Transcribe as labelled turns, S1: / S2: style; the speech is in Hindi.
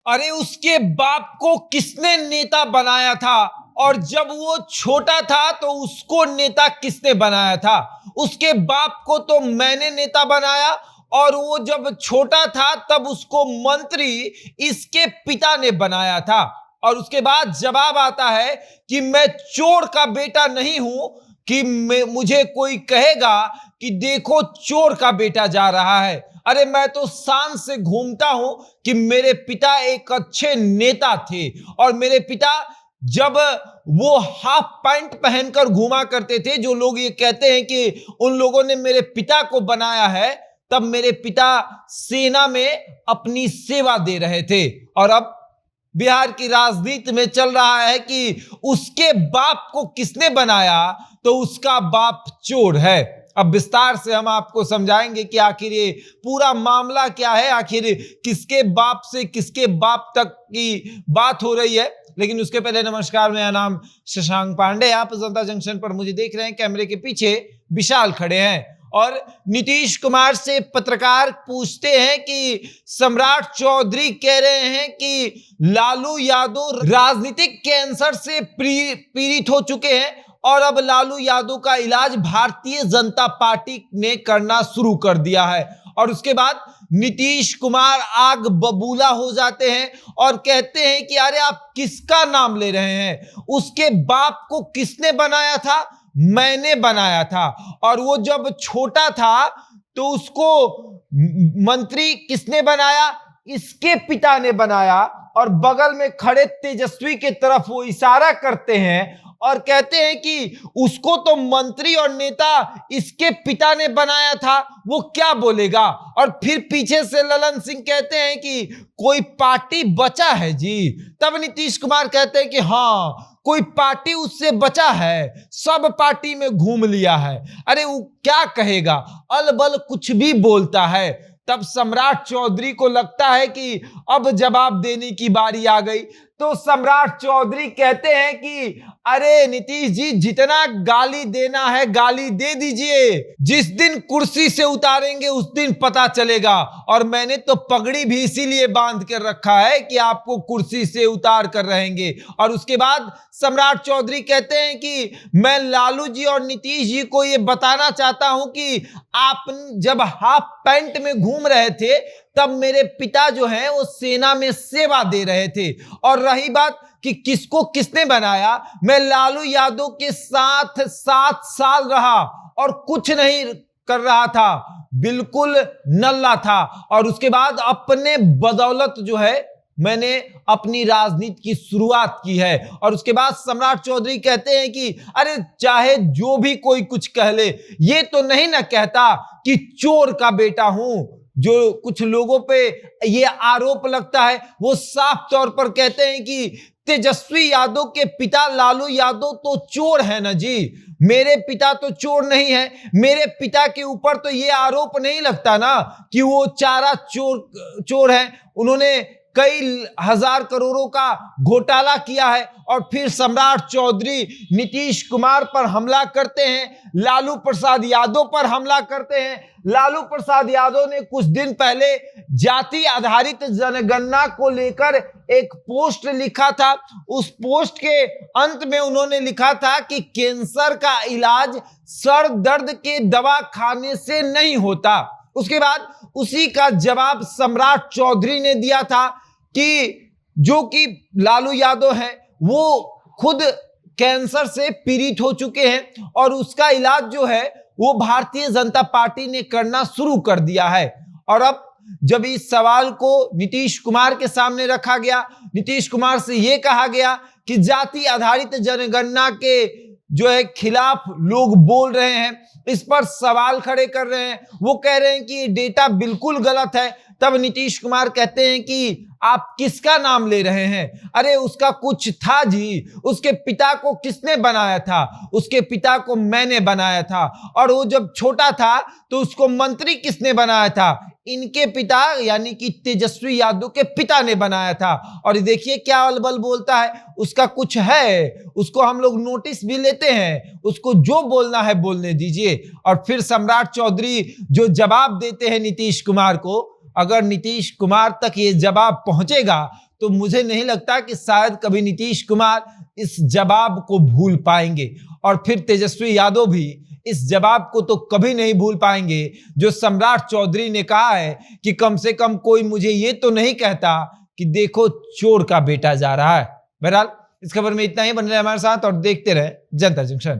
S1: अरे उसके बाप को किसने नेता बनाया था? और जब वो छोटा था तो उसको नेता किसने बनाया था? उसके बाप को तो मैंने नेता बनाया, और वो जब छोटा था तब उसको मंत्री इसके पिता ने बनाया था। और उसके बाद जवाब आता है कि मैं चोर का बेटा नहीं हूं कि मुझे कोई कहेगा कि देखो चोर का बेटा जा रहा है। अरे मैं तो शान से घूमता हूं कि मेरे पिता एक अच्छे नेता थे, और मेरे पिता जब वो हाफ पैंट पहनकर घूमा करते थे, जो लोग ये कहते हैं कि उन लोगों ने मेरे पिता को बनाया है, तब मेरे पिता सेना में अपनी सेवा दे रहे थे। और अब बिहार की राजनीति में चल रहा है कि उसके बाप को किसने बनाया, तो उसका बाप चोर है। अब विस्तार से हम आपको समझाएंगे कि आखिर ये पूरा मामला क्या है, आखिर किसके बाप से किसके बाप तक की बात हो रही है। लेकिन उसके पहले नमस्कार, मेरा नाम शशांक पांडे। आप जनता जंक्शन पर मुझे देख रहे हैं, कैमरे के पीछे विशाल खड़े हैं और नीतीश कुमार से पत्रकार पूछते हैं कि सम्राट चौधरी कह रहे हैं कि लालू यादव राजनीतिक कैंसर से पीड़ित हो चुके हैं, और अब लालू यादव का इलाज भारतीय जनता पार्टी ने करना शुरू कर दिया है। और उसके बाद नीतीश कुमार आग बबूला हो जाते हैं और कहते हैं कि अरे आप किसका नाम ले रहे हैं? उसके बाप को किसने बनाया था? मैंने बनाया था। और वो जब छोटा था तो उसको मंत्री किसने बनाया? इसके पिता ने बनाया। और बगल में खड़े तेजस्वी की तरफ वो इशारा करते हैं और कहते हैं कि उसको तो मंत्री और नेता इसके पिता ने बनाया था, वो क्या बोलेगा? और फिर पीछे से ललन सिंह कहते हैं कि कोई पार्टी बचा है जी। तब नीतीश कुमार कहते हैं कि हाँ, कोई पार्टी उससे बचा है, सब पार्टी में घूम लिया है। अरे वो क्या कहेगा, अलबल कुछ भी बोलता है। तब सम्राट चौधरी को लगता है कि अब जवाब देने की बारी आ गई। तो सम्राट चौधरी कहते हैं कि अरे नीतीश जी, जितना गाली देना है गाली दे दीजिए, जिस दिन कुर्सी से उतारेंगे उस दिन पता चलेगा। और मैंने तो पगड़ी भी इसीलिए बांध कर रखा है कि आपको कुर्सी से उतार कर रहेंगे। और उसके बाद सम्राट चौधरी कहते हैं कि मैं लालू जी और नीतीश जी को यह बताना चाहता हूं कि आप जब हाफ पैंट में घूम रहे थे तब मेरे पिता जो हैं वो सेना में सेवा दे रहे थे। और रही बात कि किसको किसने बनाया, मैं लालू यादव के साथ 7 साल रहा और कुछ नहीं कर रहा था, बिल्कुल नल्ला था। और उसके बाद अपने बदौलत जो है मैंने अपनी राजनीति की शुरुआत की है। और उसके बाद सम्राट चौधरी कहते हैं कि अरे चाहे जो भी कोई कुछ कह ले, ये तो नहीं ना कहता कि चोर का बेटा हूं। जो कुछ लोगों पे ये आरोप लगता है, वो साफ तौर पर कहते हैं कि तेजस्वी यादव के पिता लालू यादव तो चोर है ना जी, मेरे पिता तो चोर नहीं है। मेरे पिता के ऊपर तो ये आरोप नहीं लगता ना कि वो चारा चोर है। उन्होंने कई हजार करोड़ों का घोटाला किया है। और फिर सम्राट चौधरी नीतीश कुमार पर हमला करते हैं, लालू प्रसाद यादव पर हमला करते हैं। लालू प्रसाद यादव ने कुछ दिन पहले जाति आधारित जनगणना को लेकर एक पोस्ट लिखा था। उस पोस्ट के अंत में उन्होंने लिखा था कि कैंसर का इलाज सर दर्द के दवा खाने से नहीं होता। उसके बाद उसी का जवाब सम्राट चौधरी ने दिया था कि जो कि लालू यादव हैं वो खुद कैंसर से पीड़ित हो चुके हैं और उसका इलाज जो है वो भारतीय जनता पार्टी ने करना शुरू कर दिया है। और अब जब इस सवाल को नीतीश कुमार के सामने रखा गया, नीतीश कुमार से यह कहा गया कि जाति आधारित जनगणना के जो है खिलाफ लोग बोल रहे हैं, इस पर सवाल खड़े कर रहे हैं, वो कह रहे हैं कि ये डेटा बिल्कुल गलत है। तब नीतीश कुमार कहते हैं कि आप किसका नाम ले रहे हैं? अरे उसका कुछ था जी, उसके पिता को किसने बनाया था? उसके पिता को मैंने बनाया था। और वो जब छोटा था तो उसको मंत्री किसने बनाया था? इनके पिता यानी कि तेजस्वी यादव के पिता ने बनाया था। और देखिए क्या अलबल बोलता है, उसका कुछ है, उसको हम लोग नोटिस भी लेते हैं, उसको जो बोलना है बोलने दीजिए। और फिर सम्राट चौधरी जो जवाब देते हैं नीतीश कुमार को, अगर नीतीश कुमार तक ये जवाब पहुंचेगा तो मुझे नहीं लगता कि शायद कभी नीतीश कुमार इस जवाब को भूल पाएंगे। और फिर तेजस्वी यादव भी इस जवाब को तो कभी नहीं भूल पाएंगे जो सम्राट चौधरी ने कहा है कि कम से कम कोई मुझे ये तो नहीं कहता कि देखो चोर का बेटा जा रहा है। बहरहाल इस खबर में इतना ही। बन रहे हमारे साथ और देखते रहे जनता जंक्शन।